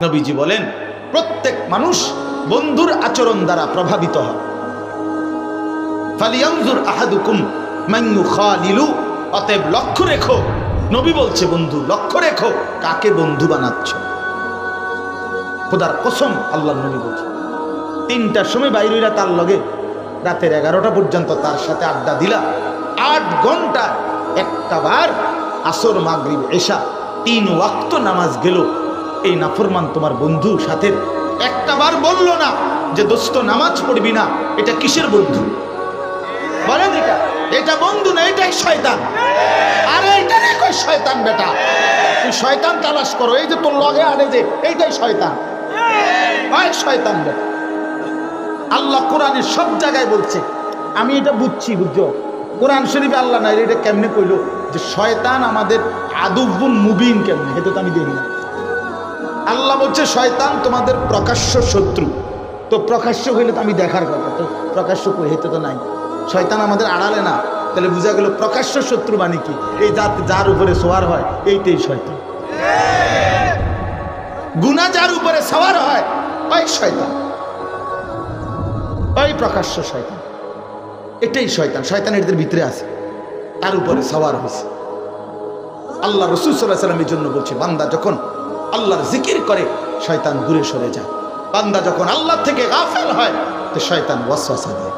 নবীজি বলেন প্রত্যেক মানুষ বন্ধুর আচরণ দ্বারা প্রভাবিত হয়। ফালিয়ানজুর আহাদুকুম মান ইউখালিলু, অতএব লক্ষ্য রেখো, নবী বলছে বন্ধু লক্ষ্য রেখো কাকে বন্ধু বানাচ্ছ। খোদার কসম আল্লাহর নবী বলছে 3টার সময় বাইরেরা তার লগে রাতের 11টা পর্যন্ত তার সাথে আড্ডা দিলা, 8 ঘন্টা একটা বার আসর মাগরিব এশা 3 ওয়াক্ত নামাজ গেল, এই নাফরমান তোমার বন্ধু সাথে একটা বার বললো না যে দোস্ত নামাজ পড়বি না। এটা কিসের বন্ধু বলেন? এটা বন্ধু না, এটাই শয়তান। আরে এটা রে কই শয়তান বেটা, তুই শয়তান তালাশ করো। এই যে তোর লগে আরে যে এইটাই শয়তান, ওই শয়তান বেটা। আল্লাহ কোরআনের সব জায়গায় বলছে, আমি এটা বুঝছি, বুঝছো কোরআন শরীফে আল্লাহ নাই এটা কেমনে কইলো যে শয়তান আমাদের আদুবুন মুবিন কেমনে, এটা তো আমি দেখি না। আল্লাহ বলছে শয়তান তোমাদের প্রকাশ্য শত্রু, তো প্রকাশ্য হইলে তো আমি দেখার কথা, তো প্রকাশ্য কই হেতে তো নাই। শয়তান আমাদের আড়ালে না, তাহলে বোঝা গেল প্রকাশ্য শত্রু মানে কি? এই যার উপরে সওয়ার হয় এইটাই শয়তান। গুনাহ যার উপরে সওয়ার হয় ওই শয়তান, ওই প্রকাশ্য শয়তান, এটাই শয়তান। শয়তান এদের ভিতরে আছে, তার উপরে সওয়ার হয়েছে। আল্লাহ রাসূল সাল্লাল্লাহু আলাইহি ওয়াসাল্লামের জন্য বলছে বান্দা যখন আল্লাহর জিকির করে শয়তান দূরে সরে যায়, বান্দা যখন আল্লাহ থেকে গাফেল হয় তো শয়তান ওয়াসওয়াসা দেয়।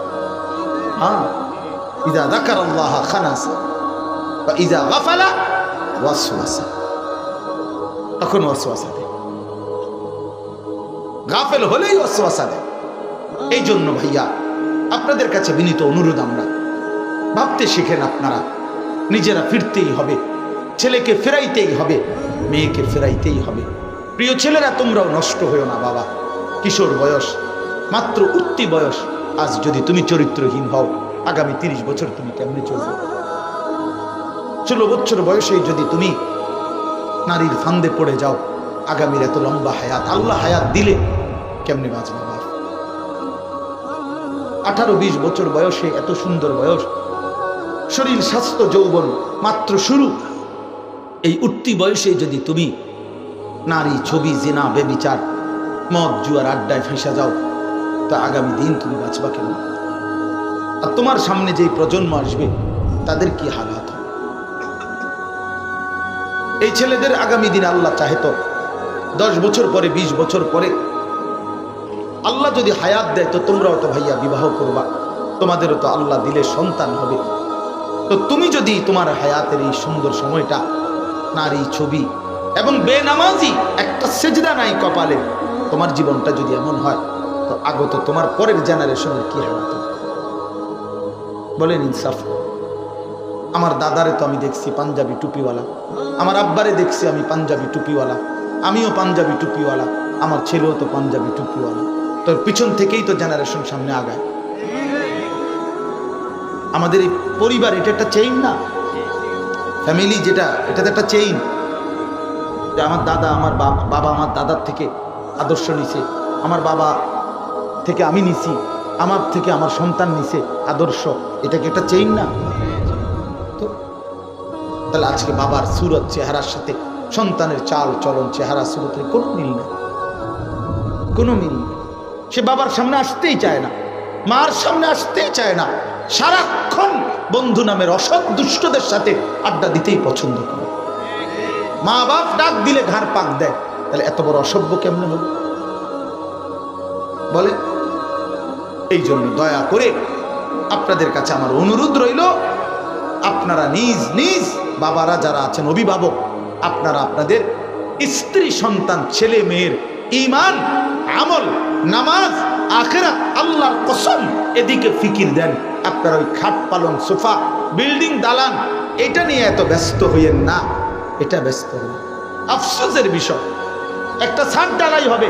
হ্যাঁ, ইযা যাকারাল্লাহ খানাসা ওয়া ইযা গাফালা ওয়াসওয়াসা, তখন ওয়াসওয়াসা দেয়, গাফেল হলেই ওয়াসওয়াসা দেয়। এই জন্য ভাইয়া আপনাদের কাছে বিনীত অনুরোধ, আমরা ভাবতে শিখেন, আপনারা নিজেরা ফিরতেই হবে, ছেলেকে ফেরাইতেই হবে, মেয়েকে ফেরাইতেই হবে। প্রিয় ছেলেরা তোমরাও নষ্ট হয়েও না বাবা, কিশোর বয়স, মাত্র উঠতি বয়স। আজ যদি তুমি চরিত্রহীন হও, আগামী 30 বছর তুমি কেমনে চলবে? 16 বছর বয়সে যদি তুমি নারীর ফান্দে পড়ে যাও, আগামীর এত লম্বা হায়াত আল্লাহ হায়াত দিলে কেমনে বাঁচবে বাবা? 18-20 বছর বয়সে এত সুন্দর বয়স, শরীর স্বাস্থ্য যৌবন মাত্র শুরু, এই উঠতি বয়সে যদি তুমি নারী, ছবি, জিনা, বেবিচার, মদ, জুয়ার আড্ডায় ফেঁসে যাও, তা আগামী দিন তুমি বাঁচবা কেন? আর তোমার সামনে যেই প্রজন্ম আসবে তাদের কি হালাত হবে? এই ছেলেদের আগামী দিন আল্লাহ চাহে তো 10 বছর পরে, 20 বছর পরে আল্লাহ যদি হায়াত দেয় তো তোমরাও তো ভাইয়া বিবাহ করবা, তোমাদেরও তো আল্লাহ দিলে সন্তান হবে। তো তুমি যদি তোমার হায়াতের এই সুন্দর সময়টা নারী, ছবি এবং বেনামাজি, একটা সেজদা নাই কপালে, তোমার জীবনটা যদি এমন হয় তো আগত তোমার পরের জেনারেশনের কি হালাত হবে বলেন? ইনসাফ। আমার দাদারে তো আমি দেখছি পাঞ্জাবি টুপিওয়ালা, আমার আব্বারে দেখছি আমি পাঞ্জাবি টুপিওয়ালা, আমিও পাঞ্জাবি টুপিওয়ালা, আমার ছেলেও তো পাঞ্জাবি টুপিওয়ালা। তোর পিছন থেকেই তো জেনারেশন সামনে আগায়। আমাদের এই পরিবার এটা একটা চেইন না, ফ্যামিলি যেটা, এটা তো একটা চেইন। যে আমার দাদা, আমার বাবা আমার দাদার থেকে আদর্শ নিছে, আমার বাবা থেকে আমি নিছি, আমার থেকে আমার সন্তান নিছে আদর্শ, এটা কি একটা চেইন না? তো তাহলে আজকে বাবার সুরত চেহারার সাথে সন্তানের চাল চলন চেহারা সুরতের কোনো মিল নেই, কোনো মিল নেই। সে বাবার সামনে আসতেই চায় না, মার সামনে আসতেই চায় না, সারাক্ষণ বন্ধু নামের অসৎ দুষ্টদের সাথে আড্ডা দিতেই পছন্দ করে। মা বাপ ডাক দিলে ঘাড় পাক দেয়, তাহলে এত বড় অসভ্য কেমনে হবে বলে? এই জন্য দয়া করে আপনাদের কাছে আমার অনুরোধ রইল, আপনারা নিজ নিজ বাবারা যারা আছেন, অভিভাবক, আপনারা আপনাদের স্ত্রী, সন্তান, ছেলে মেয়ের ঈমান, আমল, নামাজ, আখিরাত, আল্লাহর কসম এদিকে ফিকির দেন। আপনারা ওই খাট, পালং, সোফা, বিল্ডিং, দালান এটা নিয়ে এত ব্যস্ত হইয়েন না, এটা ব্যস্ত হন। আফসোসের বিষয়, একটা ছাদ ঢালাই হবে,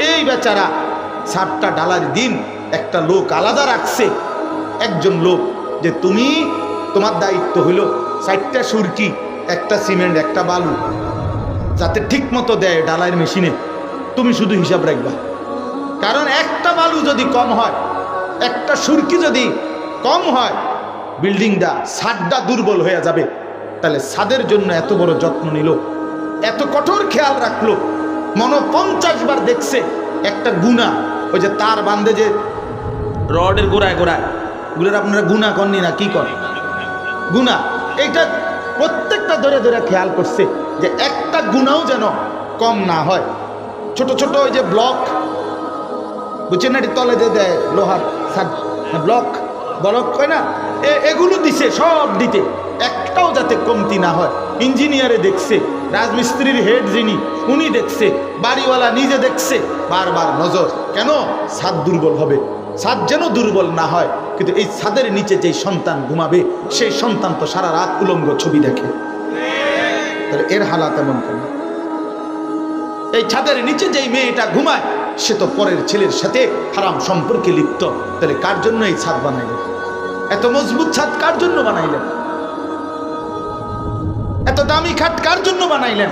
এই বেচারা ছাদটা ঢালার দিন একটা লোক আলাদা রাখছে, একজন লোক, যে তুমি, তোমার দায়িত্ব হইল 4টা সুরকি, একটা সিমেন্ট, একটা বালু যাতে ঠিক মতো দেয় ঢালাইয়ের মেশিনে, তুমি শুধু হিসাব রাখবা। কারণ একটা বালু যদি কম হয়, একটা সুরকি যদি কম হয়, বিল্ডিংটা, ছাদটা দুর্বল হয়ে যাবে। তাহলে ছাদের জন্য এত বড় যত্ন নিল, এত কঠোর খেয়াল রাখলো, মনে 50 বার দেখছে একটা গুণা, ওই যে তার বান্ধে যে রডের গোড়ায় গোড়ায়, ওগুলোর আপনারা গুণা করেননি না কি করেন? গুণা। এইটা প্রত্যেকটা ধরে ধরে খেয়াল করছে যে একটা গুণাও যেন কম না হয়। ছোট ছোট ওই যে ব্লক, বুঝছেন না, তলে যে দেয় লোহার ব্লক ব্লক হয় না, এগুলো দিছে সব দিতে, একটাও যাতে কমতি না হয়। ইঞ্জিনিয়ারে দেখছে, রাজমিস্ত্রির হেড যিনি উনি দেখছে, বাড়িওয়ালা নিজে দেখছে, বারবার নজর। কেন? ছাদ দুর্বল হবে, ছাদ যেন দুর্বল না হয়। কিন্তু এই ছাদের নিচে যেই সন্তান ঘুমাবে সেই সন্তান তো সারা রাত উলঙ্গ ছবি দেখে, তাহলে এর হালাত এমন কেন? এই ছাদের নিচে যেই মেয়েটা ঘুমায় সে তো পরের ছেলের সাথে হারাম সম্পর্কে লিপ্ত। তাহলে কার জন্য এই ছাদ বানাইলেন? এত মজবুত ছাদ কার জন্য বানাইলেন? এত দামি খাট কার জন্য বানাইলেন?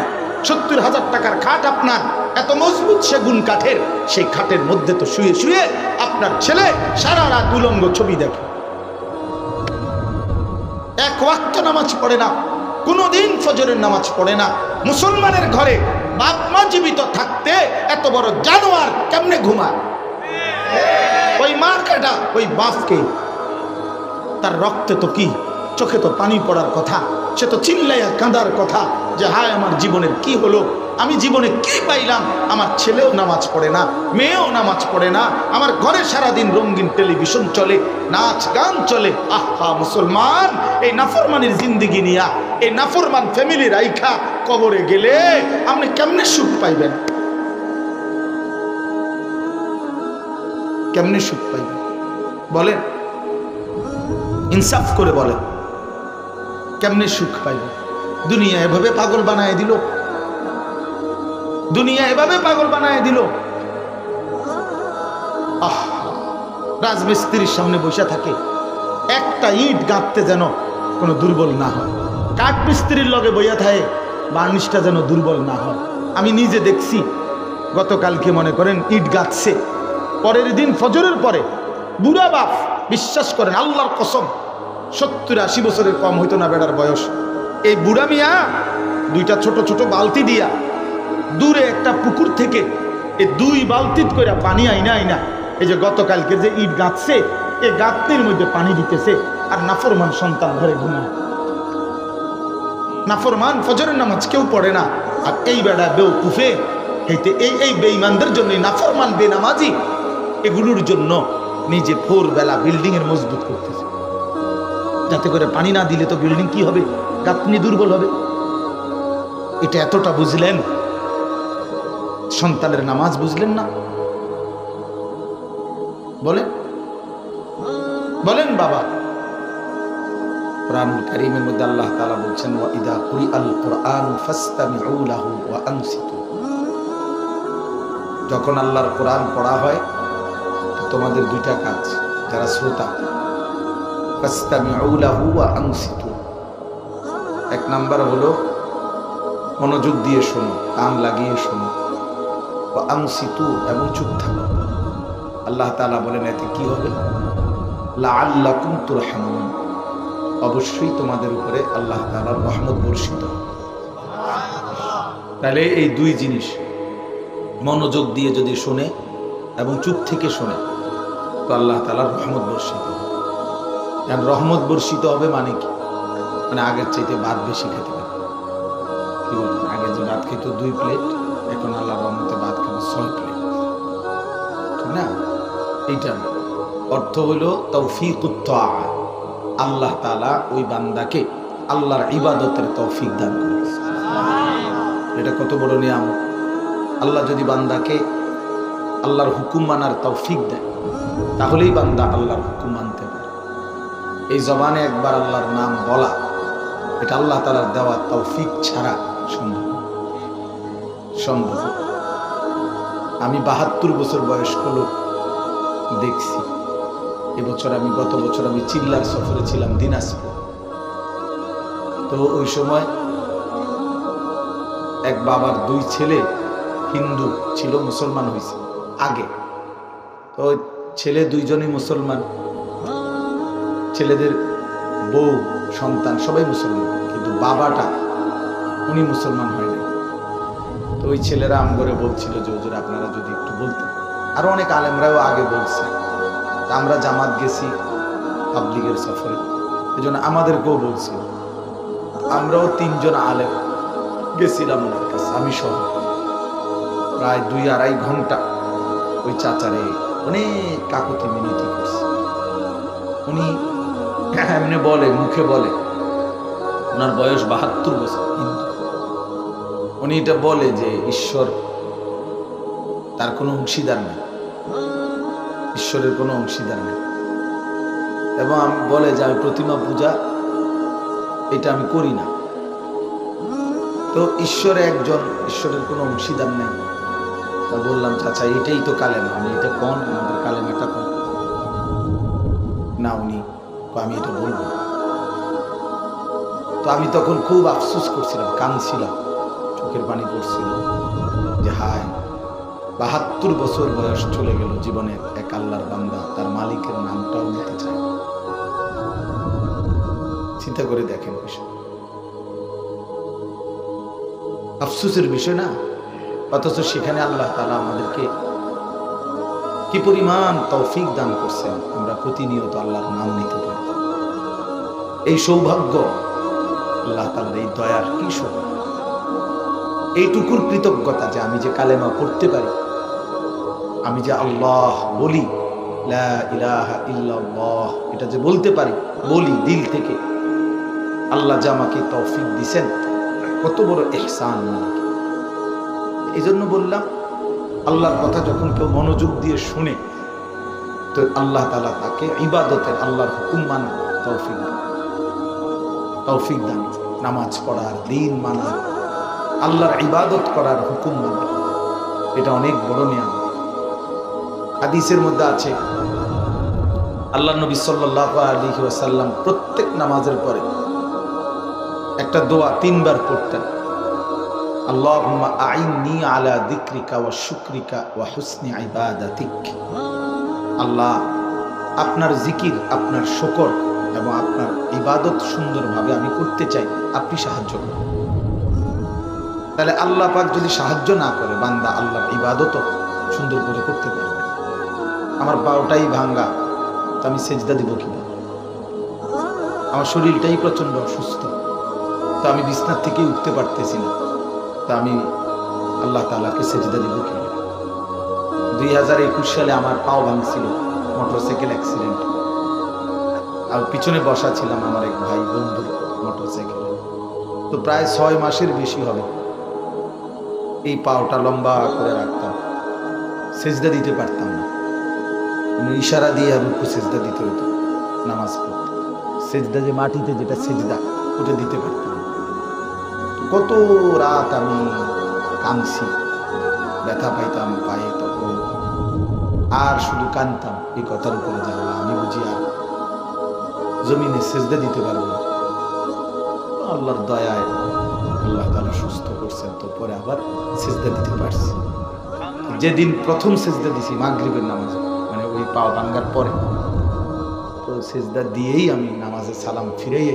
70,000 টাকার খাট আপনার, এত মজবুত সেগুন কাঠের, সেই খাটের মধ্যে তো শুয়ে শুয়ে আপনার ছেলে সারা রাত উলঙ্গ ছবি দেখে। এক ওয়াক্ত নামাজ পড়ে না, কোনোদিন ফজরের নামাজ পড়ে না। মুসলমানের ঘরে বাপ মা জীবিত থাকতে এত বড় জানোয়ার কেমনে ঘুমায়? ওই মার কাটা ওই বাপকে, তার রক্তে তো কি, চোখে তো পানি পড়ার কথা, সে তো চিল্লাইয়া কাঁদার কথা যে হায় আমার জীবনের কি হলো, আমি জীবনে কি পাইলাম? আমার ছেলেও নামাজ পড়ে না, মেয়েও নামাজ পড়ে না, আমার ঘরে সারাদিন রঙিন টেলিভিশন চলে, নাচ গান চলে। আহা মুসলমান, এই নাফরমানির জিন্দিগি নিয়া, এই নাফরমান ফ্যামিলি রাইখা কবরে গেলে আপনি কেমনে সুখ পাইবেন? কেমনে সুখ পাইবেন বলেন? ইনসাফ করে বলেন, কেমনে সুখ পাইবেন? দুনিয়া এভাবে পাগল বানায় দিল, দুনিয়া এভাবে পাগল বানায় দিল। রাজমিস্ত্রির সামনে বসে থাকে, একটা ইট গাঁথতে যেন কোনো দুর্বল না হয়। কাঠ মিস্ত্রির লগে বইয়া থাকে, বার্নিশটা যেন দুর্বল না হয়। আমি নিজে দেখছি, গতকালকে মনে করেন ইট গাঁথছে, পরের দিন ফজরের পরে বুড়া বাপ, বিশ্বাস করেন আল্লাহর কসম, 70-80 বছরের কম হইতো না বেড়ার বয়স। এই বুড়া মিয়া দুইটা ছোট ছোট বালতি দিয়া দূরে একটা পুকুর থেকে এই 2 বালতি করে পানি আইনা আইনা এই যে গতকালকে যে ইট গাঁথছে, এই গাঁথনির মধ্যে পানি দিতেছে। আর নাফরমান সন্তান ঘরে ঘুমায়, নাফরমান ফজরের নামাজ কেউ পড়ে না। আর এই বেড়া বেউকুফে হইতে এই বেঈমানদের জন্য, নাফরমান বেনামাজি এগুলোর জন্য নিজে ভোরবেলা বিল্ডিং এর মজবুত করতেছে, যাতে করে পানি না দিলে তো বিল্ডিং কি হবে, গাঁথনি দুর্বল হবে। এটা এতটা বুঝলেন, সন্তানের নামাজ বুঝলেন না? বলেন বলেন বাবা। কুরআনুল কারীমের মধ্যে আল্লাহ তাআলা বলছেন, ওয়া ইদা কুরিআল কুরআনু ফাসতামিউ লাহু ওয়া আনসিতু। যখন আল্লাহর কোরআন পড়া হয় তো তোমাদের দুইটা কাজ, যারা শ্রোতা, ফাসতামিউ লাহু ওয়া আনসিতু। এক নাম্বার হলো মনোযোগ দিয়ে শোনো, কান লাগিয়ে শোনো। ওয়া আনসিতু, এবং চুপ থাকো। আল্লাহ তাআলা বলেন এতে কি হবে? লাআল্লাকুম তুরহামুন, অবশ্যই তোমাদের উপরে আল্লাহ তাআলার রহমত বর্ষিত। তাহলে এই 2 জিনিস, মনোযোগ দিয়ে যদি শোনে এবং চুপ থেকে শোনে, তো আল্লাহ তাআলার রহমত বর্ষিত হবে। আর রহমত বর্ষিত হবে মানে কি? মানে আগের চাইতে ভাত বেশি খেতে পারে। কি বলেন? আগে যে ভাত খেত 2 প্লেট, এখন আল্লাহর রহমতে ভাত খাবে 6 প্লেট, ঠিক না? এইটা অর্থ হইল তৌফিকুত তাআ। আল্লাহ তাআলা ওই বান্দাকে আল্লাহর ইবাদতের তৌফিক দান করে। এটা কত বড় নিয়ামত! আল্লাহ যদি বান্দাকে আল্লাহর হুকুম মানার তৌফিক দেয়, তাহলেই বান্দা আল্লাহর হুকুম মানতে পারে। এই জবানে একবার আল্লাহর নাম বলা, এটা আল্লাহ তাআলার দেওয়া তৌফিক ছাড়া সম্ভব। আমি 72 বছর বয়স্ক লোক দেখছি। গত বছর আমি চিল্লার সফরে ছিলাম দিনাজপুর। তো ওই সময় এক বাবার 2 ছেলে হিন্দু ছিল, মুসলমান হয়েছে আগে। তো ছেলে 2 জনই মুসলমান, ছেলেদের বউ সন্তান সবাই মুসলমান, কিন্তু বাবাটা উনি মুসলমান হয়নি। তো ওই ছেলেরা আম করে বলছিল যে হুজুর আপনারা যদি একটু বলতেন। আরো অনেক আলেমরাও আগে বলছে। আমরা জামাত গেছি পাবলিকের সফরে, এই জন্য আমাদেরকেও বলছিল। আমরাও 3 জন আলেম গেছিলাম ওনার কাছে, আমি সহ। প্রায় 2-2.5 ঘন্টা ওই চাচারে অনেক কাকুতি মিনতি করছে। উনি এমনি বলে, মুখে বলে, ওনার বয়স 72 বছর, কিন্তু উনি এটা বলে যে ঈশ্বর তার কোনো অংশীদার নেই, ঈশ্বরের কোনো অংশীদার নেই। এবং আমি বলে যে আমি প্রতিমা পূজা এটা আমি করি না। তো ঈশ্বরে একজন, ঈশ্বরের কোনো অংশীদার নেই। তা বললাম চাচা এটাই তো কালেমা, আমি এটা কোন আমাদের কালেমাটা কোন? না উনি আমি এটা বলবো। তো আমি তখন খুব আফসোস করছিলাম, কাঁদছিলাম, চোখের পানি পড়ছিল যে হায় 72 বছর বয়স চলে গেল জীবনের এক আল্লাহর বান্দা তার মালিকের নামটাও নিতে চায়। চিন্তা করে দেখেন বিষয়, আফসোসের বিষয় না? অথচ সেখানে আল্লাহ তাআলা আমাদেরকে কি পরিমাণ তৌফিক দান করছেন, আমরা প্রতিনিয়ত আল্লাহর নাম নিতে পারি। এই সৌভাগ্য আল্লাহ তাআলার এই দয়ার কি সৌভাগ্য, এইটুকুর কৃতজ্ঞতা যে আমি যে কালেমা পড়তে পারি, আমি যে আল্লাহ বলি, লা ইলাহা ইল্লাল্লাহ, এটা যে বলতে পারি, বলি দিল থেকে, আল্লাহ যে আমাকে তৌফিক দিছেন, কত বড় ইহসান। এই জন্য বললাম আল্লাহর কথা যখন কেউ মনোযোগ দিয়ে শুনে, তো আল্লাহ তাআলা তাকে ইবাদতের, আল্লাহর হুকুম মানা তৌফিক দান, নামাজ পড়ার, দিন মানা, আল্লাহর ইবাদত করার হুকুম মানা, এটা অনেক বড় নিয়ামত। হাদিসের মধ্যে আছে আল্লাহ নবী সাল্লাল্লাহু আলাইহি ওয়াসাল্লাম প্রত্যেক নামাজের পরে একটা দোয়া 3 বার পড়তেন। আল্লাহুম্মা আইন্নি আলা যিকরিকা ওয়া শুকরিকা ওয়া হুসনি ইবাদাতিক। আল্লাহ আপনার জিকির, আপনার শুকর এবং আপনার ইবাদত সুন্দরভাবে আমি করতে চাই, আপনি সাহায্য করুন। তাহলে আল্লাহ পাক যদি সাহায্য না করে, বান্দা আল্লাহর ইবাদত সুন্দর করে করতে পারবে। আমার পাওটাই ভাঙ্গা, তো আমি সেজদা দিব কিভাবে? আমার শরীরটাই প্রচন্ড অসুস্থ, তো আমি বিছানা থেকে উঠতে পারতেছি না, তা আমি আল্লাহ তাআলাকে সেজদা দিব কিভাবে? 2021 সালে আমার পাও ভাঙছিল মোটরসাইকেল অ্যাক্সিডেন্ট, আর পিছনে বসা ছিলাম আমার এক ভাই বন্ধুর মোটরসাইকেলে। তো প্রায় 6 মাসের বেশি হবে এই পাওটা লম্বা করে রাখতাম, সেজদা দিতে পারতাম না। ইশারা দিয়ে রুকু সেজদা দিতে হতো নামাজ পড়তে। সেজদা যে মাটিতে যেটা সেজদা, ওটা দিতে পারতাম না। কত রাত আমি কাঁদছি, ব্যথা পাইতাম পায়ে তখন, আর শুধু কাঁদতাম এই কথার উপরে যে আল্লাহ আমি বুঝি আর জমিনে সেজদা দিতে পারবো না। আল্লাহর দয়ায় আল্লাহ তাআলা সুস্থ করছেন, তো পরে আবার সেজদা দিতে পারছি। যেদিন প্রথম সেজদা দিছি মাগরিবের নামাজে, মানে ওই পা ভাঙ্গার পরে, তো সেজদা দিয়েই আমি নামাজে সালাম ফিরেই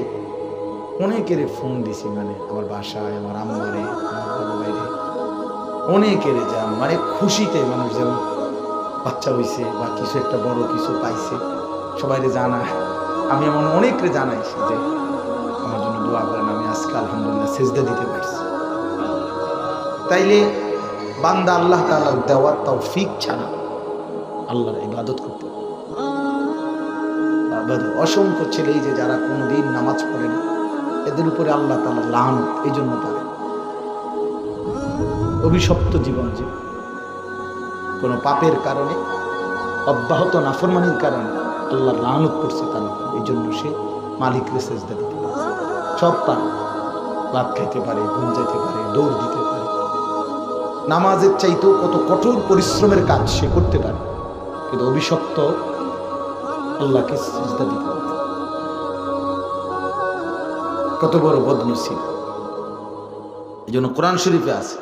অনেকের ফোন দিছি, মানে আমার বাসায়, আমার আম্মারে, আমার বড় ভাইরে, অনেকের যা মানে খুশিতে, মানুষ যেমন বাচ্চা হইছে বা কিছু একটা বড় কিছু পাইছে, সবাই জানায়। আমি এমন অনেকরে জানাইছি যে আমার জন্য দোয়া করেন, আমি আজকে আলহামদুলিল্লাহ সেজদা দিতে পারছি। তাইলে বান্দা আল্লাহ তাআলার দেওয়া তৌফিক ছাড়া আল্লাহর ইবাদত করতে পারে। অসংখ্য ছেলে যে যারা কোনোদিন নামাজ পড়ে না, এদের উপরে আল্লাহ তাআলার লানত এই জন্য পারে, অভিশপ্ত জীবন জীবন, কোনো পাপের কারণে, অব্যাহত নাফরমানির কারণে আল্লাহর লানত করছে তার উপর। এই জন্য সে মালিককে সেজদা দিতে পারে, সব পারে, ভাত খাইতে পারে, ঘুম যেতে পারে, দৌড় দিতে পারে, নামাজের চাইতেও কত কঠোর পরিশ্রমের কাজ সে করতে পারে, কিন্তু অভিশপ্ত আল্লাহকে সেজদা দিতে পারে। কত বড় বদনসিব! এই জন্য কোরআন শরীফে আছে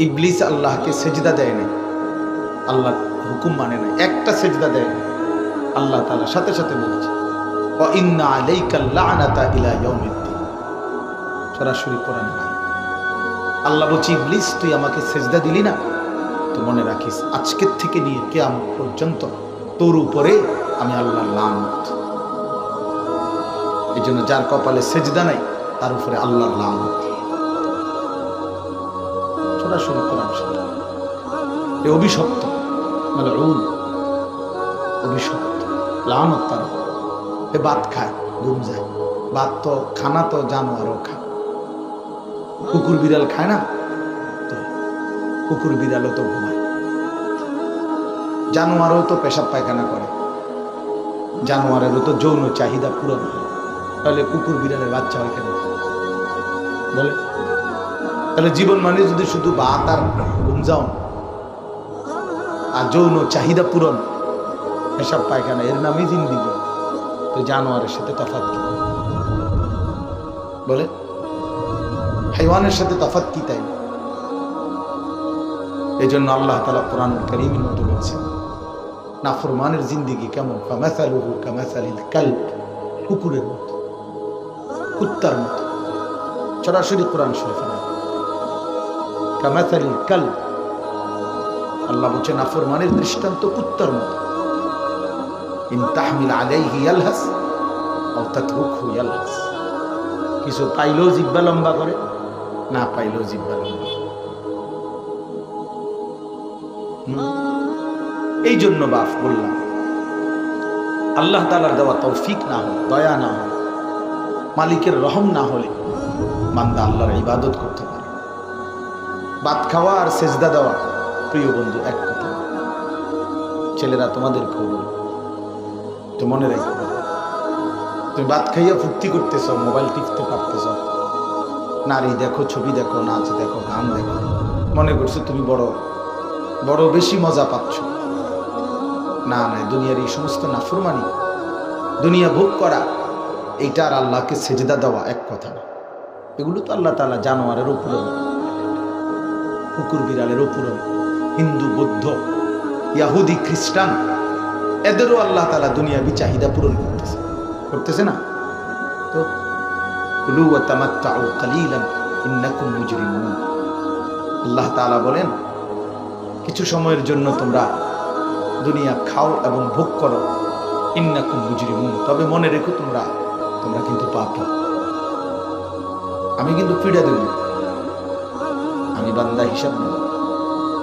ইবলিস আল্লাহকে সেজদা দেয় না, আল্লাহ হুকুম মানে না, একটা সেজদা দেয় না, আল্লাহ তাআলা সাথে সাথে বলছে ওয়া ইন্না আলাইকা লা'নাতা ইলা ইয়াউমিদ্দিন, সরাসরি কোরআনে নাই। আল্লাহ বলছি, ইবলিস তুই আমাকে সেজদা দিলি না, তো মনে রাখিস আজকের থেকে নিয়ে কিয়ামত পর্যন্ত তোর উপরে আমি আল্লাহর লানত। এই জন্য যার কপালে সেজদা নাই তার উপরে আল্লাহর লানত। সরাসরি কোরআন শরীফ। এ অভিশপ্ত, মালউন, অভিশপ্ত, লানত তার। এ ভাত খায়, ঘুম যায়। ভাত তো খানা তো জানোয়ারও খায়, কুকুর বিড়াল খায় না? তো কুকুর বিড়ালও তো ঘুমায়, জানোয়ারও তো পেশাব পায়খানা করে, জানোয়ারেরও তো যৌন চাহিদা পূরণ হয়। তাহলে কুকুর বিড়ালের বাচ্চা হয় কেন বলে? তাহলে জীবন মানে যদি শুধু ভাত আর ঘুম যাও আর যৌন চাহিদা পূরণ, পেশাব পায়খানা, এর নামই জিন্দিগি, তো জানোয়ারের সাথে তফাৎ কি বলে? হাইওয়ানের সাথে তফাৎ কি? তাই এই জন্য আল্লাহ তাআলা কোরআনুল কারীমের মধ্যে বলছেন নাফরমানের জিন্দিগি কেমন, ফামাসালুহু কামাসালিল কালব, কুকুরের মতো, কুত্তার মতো। সরাসরি কোরআন শরীফে কামাসালিল কালব, আল্লাহ বলছেন নাফরমানের দৃষ্টান্ত কুত্তার মতো। ইন তাহমিল আলাইহি ইয়ালহাস আও তাতরুকহু ইয়ালহাস, কিছু পাইলেও জিহ্বা লম্বা করে, না পাইলেও জিহ্বা লম্বা। এই জন্য বাপ বললাম, আল্লাহ তাআলার দেওয়া তৌফিক না হলে, দয়া না হলে, মালিকের রহম না হলে বান্দা আল্লাহর ইবাদত করতে পারে। ভাত খাওয়া আর সেজদা দেওয়া, প্রিয় বন্ধু, এক কথা। ছেলেরা তোমাদের খবর তো মনে রাখো, তুমি ভাত খাইয়া ফুর্তি করতেছ, মোবাইল টিপতে পারতেছ, নারী দেখো, ছবি দেখো, নাচ দেখো, গান দেখো, মনে করছো তুমি বড় বড় বেশি মজা পাচ্ছ। না না, দুনিয়ার এই সমস্ত নাফরমানি, দুনিয়া ভোগ করা, এইটা আর আল্লাহকে সেজদা দেওয়া এক কথা না। এগুলো তো আল্লাহ তাআলা জানোয়ারের উপরও, কুকুর বিড়ালের উপরও, হিন্দু, বৌদ্ধ, ইয়াহুদি, খ্রিস্টান, এদেরও আল্লাহ তাআলা দুনিয়াবি চাহিদা পূরণ করতেছে না? তো কুলু ওয়া তামাত্তাউ কালিলান ইন্নাকুম মুজরিমুন। আল্লাহ তাআলা বলেন কিছু সময়ের জন্য তোমরা দুনিয়া খাও এবং ভোগ করো, ইন্নাকুম মুজরিমুন, তবে মনে রেখো তোমরা কিন্তু পাপী। আমি কিন্তু পীড়া দেব, আমি বান্দা হিসাব নেব।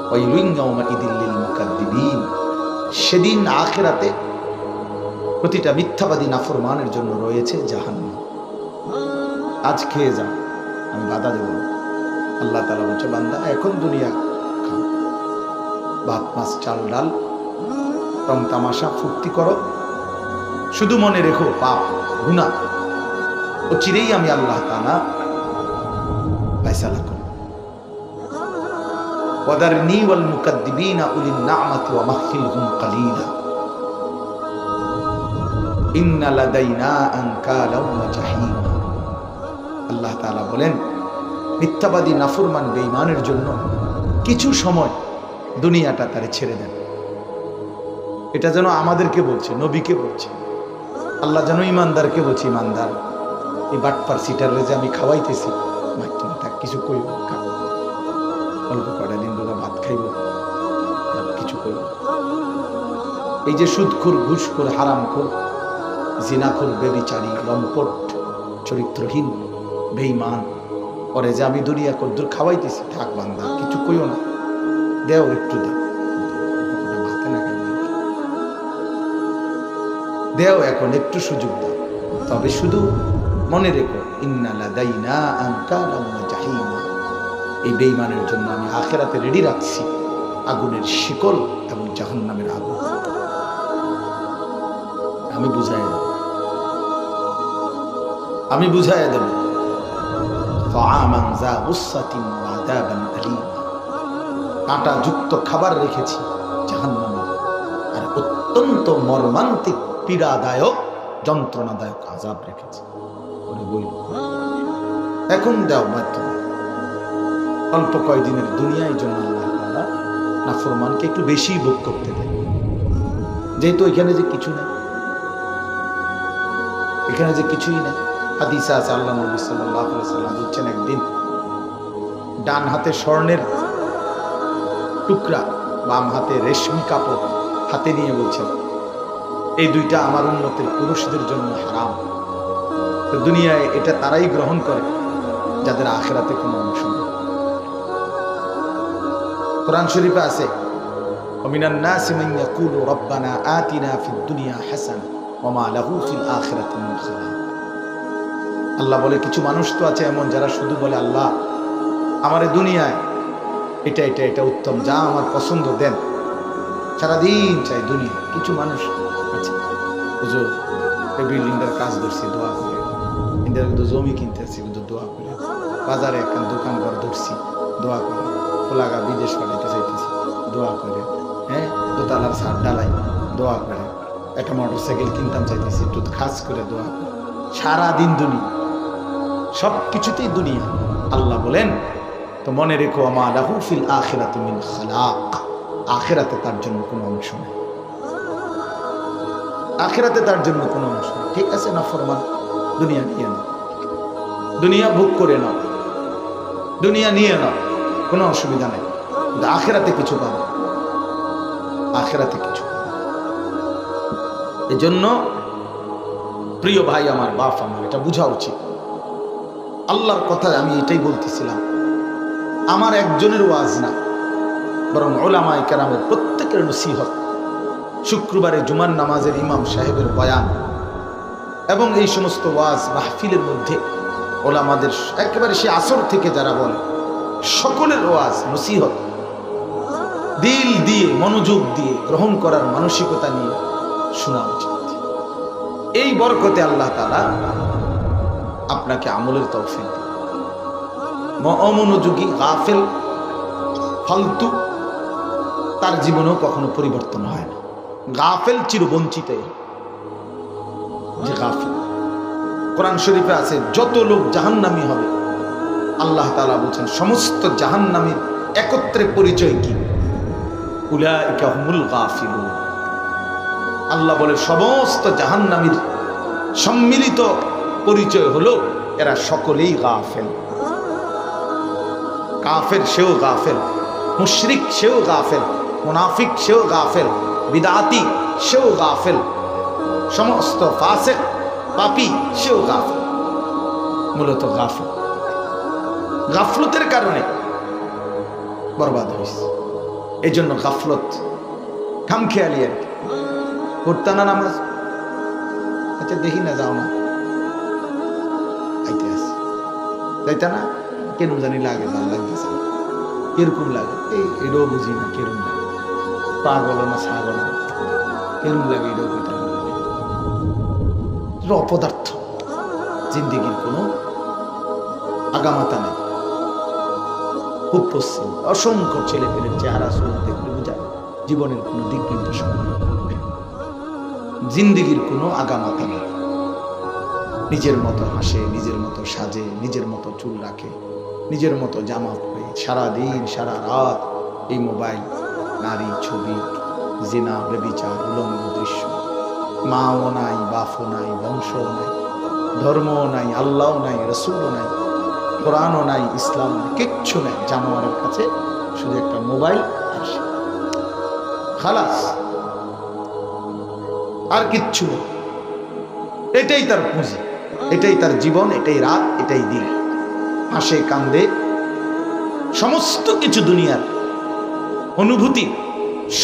ওয়াইলুন ইয়াওমাইযিল লিল মুকাদ্দিবিন, সেদিন আখিরাতে প্রতিটা মিথ্যাবাদী নাফরমানের জন্য রয়েছে জাহান্নাম। আজ খেয়ে যাও, আমি বাধা দেব না। আল্লাহ তাআলা বলছে বান্দা এখন দুনিয়া খাও, ভাত মাছ চাল ডাল, রং তামাশা, ফুর্তি করো, শুধু মনে রেখো পাপ গুনাহ ও চিরেই আমি আল্লাহ তাআলা ফয়সালা করব। ওয়াদারনি ওয়াল মুকাদ্দিবিনা উলিন নি'মাতি ওয়া মাহহিলহুম কালিলা ইন্না লাদাইনা আনকালাম ওয়া জাহিমা। আল্লাহ তাআলা বলেন মিথ্যাবাদী নাফরমান বেঈমানের জন্য কিছু সময় দুনিয়াটা তারে ছেড়ে দেন। এটা যেন আমাদেরকে বলছে, নবীকে বলছে। আল্লাহ যেন ইমানদারকে বলছে, ইমানদার এই বাটপার সিটারে যে আমি খাওয়াইতেছি, তুমি তা কিছু কইব, অল্প কয়টা দিন ধরে ভাত খাইব, কিছু কইব। এই যে সুদখোর, ঘুষখোর, হারামখোর, জিনাখোর, বেবিচারী, লম্পট, চরিত্রহীন, বেঈমান, পরে যে আমি দুনিয়া কদ্দুর খাওয়াইতেছি, থাক বান্দা কিছু কইও না, দেও একটু দেও, ভাতে না খাই দেও, এখন একটু সুযোগ দাও, তবে শুধু মনে রেখো ইন্না লাদাইনা আনকালাম ওয়া জাহিমা, এই বেঈমানের জন্য আমি আখিরাতে রেডি রাখছি আগুনের শিকল এবং জাহান্নামের আগুন। আমি বুঝাই দেব, আমি বুঝাই দেব। ফাআমান যা গুসসাতিন ওয়া আযাবান আলীমা, কাঁটা যুক্ত খাবার রেখেছি জাহান্নামে, আর অত্যন্ত মর্মান্তিক, পীড়াদায়ক, যন্ত্রণাদায়ক আযাব রেখেছি। ওরে বই এখন দাও মাত্র অল্প কয়দিনের দুনিয়ার জন্য আল্লাহ তাআলা নাফরমানকে একটু বেশি ভোগ করতে দেয়, যেহেতু এখানে যে কিছু নেই, এখানে যে কিছুই নেই। হাদিসে আছে আল্লাহ নবী সাল্লাল্লাহু আলাইহি ওয়াসাল্লাম বলছেন একদিন ডান হাতে স্বর্ণের টুকরা, বাম হাতে রেশমি কাপড় হাতে নিয়ে বলছেন, এই দুইটা আমার উম্মতের পুরুষদের জন্য হারাম। তো দুনিয়ায় এটা তারাই গ্রহণ করে যাদের আখিরাতে কোনো অংশ নেই। কোরআন শরীফে আছে, ওমিনান নাসি মান ইয়াকুলু রাব্বানা আতিনা ফিদ দুনিয়া হাসানা ওয়া মা লাহু ফিল আখিরাতি মিন খালাক। আল্লাহ বলে কিছু মানুষ তো আছে এমন যারা শুধু বলে আল্লাহ আমার দুনিয়ায় এটা এটা এটা উত্তম, যা আমার পছন্দ দেন, সারাদিন চাই দুনিয়া। কিছু মানুষ আছে বুঝো এই বিল্ডিংটার কাজ ধরছি দোয়া করে, কিন্তু জমি কিনতে আসছি কিন্তু দোয়া করে, বাজারে একটা দোকান ঘর ধরছি দোয়া করে, খোলাগা বিদেশ পাঠাইতে চাইতেছি দোয়া করে, হ্যাঁ দোতলার ছাদ ডালাই দোয়া করে, একটা মোটর সাইকেল কিনতাম চাইতেছি একটু খাস করে দোয়া করে, সারাদিন দুনিয়া, সব কিছুতেই দুনিয়া। আল্লাহ বলেন তো মনে রেখো আমা লাহু ফিল আখিরাতি মিন খালাক, আখিরাতে তার জন্য কোনো অংশ নেই, আখিরাতে তার জন্য কোনো অংশ নেই। ঠিক আছে না ফরমান, দুনিয়া নিয়ে নাও, দুনিয়া ভোগ করে নাও, দুনিয়া নিয়ে নাও, কোনো অসুবিধা নেই, কিন্তু আখিরাতে কিছু পাবে, আখিরাতে কিছু পাবে। এজন্য প্রিয় ভাই আমার, বাপ আমার, এটা বোঝা উচিত। আল্লাহর কথা আমি এটাই বলতেছিলাম, আমার একজনের ওয়াজ না, বরং উলামায়ে কেরামের প্রত্যেকের নসিহত, শুক্রবারে জুমার নামাজের ইমাম সাহেবের বয়ান এবং এই সমস্ত ওয়াজ মাহফিলের মধ্যে ওলামাদের একেবারে সে আসর থেকে যারা বলে সকলের ওয়াজ নসিহত দিল দিয়ে মনোযোগ দিয়ে গ্রহণ করার মানসিকতা নিয়ে শোনা উচিত। এই বরকতে আল্লাহ তাআলা আপনাকে আমলের তৌফিক দিন। অমনোযোগী গাফেল ফালতু তার জীবনেও কখনো পরিবর্তন হয় না। গাফেল চিরবঞ্চিত, যে গাফেল। কোরআন শরীফে আছে যত লোক জাহান্নামী হবে আল্লাহ তাআলা বলছেন সমস্ত জাহান্নামীর একত্রে পরিচয় কি? উলাইকা হুমুল গাফিলুন। আল্লাহ বলে সমস্ত জাহান্নামীর সম্মিলিত পরিচয় হলো এরা সকলেই গাফেল। কাফের সেও গাফেল, মুশরিক সেও গাফেল, মুনাফিক সেও গাফেল, বিদআতি সেও গাফেল, সমস্ত ফাসিক পাপী সেও গাফেল। মূলত গাফেল, গাফলতের কারণে বরবাদ হয়েছে। এই জন্য গাফলত খামখেয়ালি আর কি। পড়তা না নামাজ, আচ্ছা দেখি না, যাও না, আইতে আসে যাইতা না, কেন জানি লাগে, ভালো লাগতেছে, কিরকম লাগে এটাও বুঝি না, কিরকম লাগে, পাগল না ছাগল না, কিরকম লাগে এটাও কইতে অপদার্থ। জিন্দিগির কোনো আগামাতা নেই। খুব পশ্চিম অসংখ্য ছেলে পেলের চেহারা সুরত দেখলে বোঝা জীবনের কোনো দিক নির্দেশনা নেই, জিন্দিগির কোনো আগামাতা নেই। নিজের মতো হাসে, নিজের মতো সাজে, নিজের মতো চুল রাখে, নিজের মতো জামা পরে সারাদিন সারা রাত এই মোবাইল, নারী, ছবি, জিনা, ব্যভিচার, উলঙ্গ দৃশ্য। মাও নাই, বাপও নাই, বংশও নাই, ধর্মও নাই, আল্লাহও নাই, রসুলও নাই, কোরআনও নাই, ইসলাম নাই, কিচ্ছু নাই। জানোয়ারের কাছে শুধু একটা মোবাইল আসে, খালাস, আর কিচ্ছু নেই। এটাই তার পুঁজি, এটাই তার জীবন, এটাই রাত, এটাই দিন। হাসে, কান্দে, সমস্ত কিছু দুনিয়ার অনুভূতি,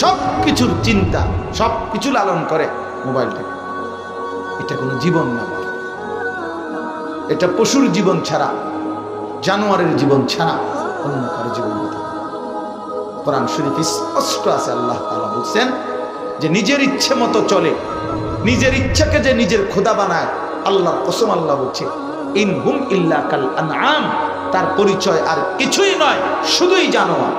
সব কিছুর চিন্তা, সব কিছু লালন করে মোবাইলটাকে। এটা কোনো জীবন না, এটা পশুর জীবন ছাড়া, জানোয়ারের জীবন ছাড়া অন্য কারো জীবন হতে পারে। কোরআন শরীফ স্পষ্ট আছে, আল্লাহ তাআলা বলছেন যে নিজের ইচ্ছে মতো চলে, নিজের ইচ্ছাকে যে নিজের খোদা বানায়, আল্লাহর কসম আল্লাহ বলছে ইন হুম ইল্লা কাল আনআম, তার পরিচয় আর কিছুই নয়, শুধুই জানোয়ার।